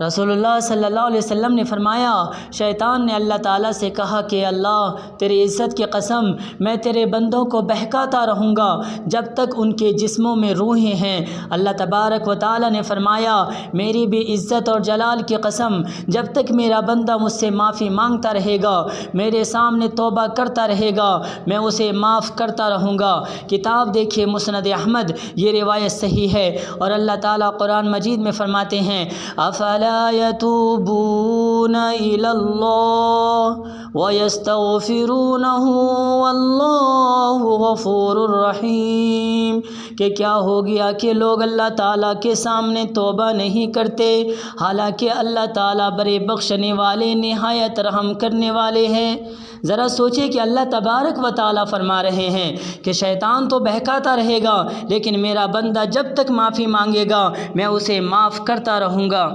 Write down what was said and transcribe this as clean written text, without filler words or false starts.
रसूलुल्लाह सल्लल्लाहु अलैहि वसल्लम ने फरमाया, शैतान ने अल्लाह ताला से कहा कि अल्लाह तेरी इज़्ज़त की कसम, मैं तेरे बंदों को बहकाता रहूँगा जब तक उनके जिस्मों में रूहें हैं। अल्लाह तबारक व तआला ने फरमाया, मेरी भी इज़्ज़त और जलाल की कसम, जब तक मेरा बंदा मुझसे माफ़ी मांगता रहेगा, मेरे सामने तौबा करता रहेगा, मैं उसे माफ़ करता रहूँगा। किताब देखिए मुस्नद अहमद, ये रिवायत सही है। और अल्लाह ताला कुरान मजीद में फरमाते हैं, अफ़ला यतूबूना इलल्लाह व यस्तग़फिरूनहु वल्लाहु गफ़ूरुर रहीम, कि क्या हो गया कि लोग अल्लाह ताला के सामने तौबा नहीं करते, हालांकि अल्लाह ताला बड़े बख्शने वाले निहायत रहम करने वाले हैं। ज़रा सोचिए कि अल्लाह तबारक व तआला फरमा रहे हैं कि शैतान तो बहकाता रहेगा, लेकिन मेरा बंदा जब तक माफ़ी मांगेगा मैं उसे माफ़ करता रहूँगा।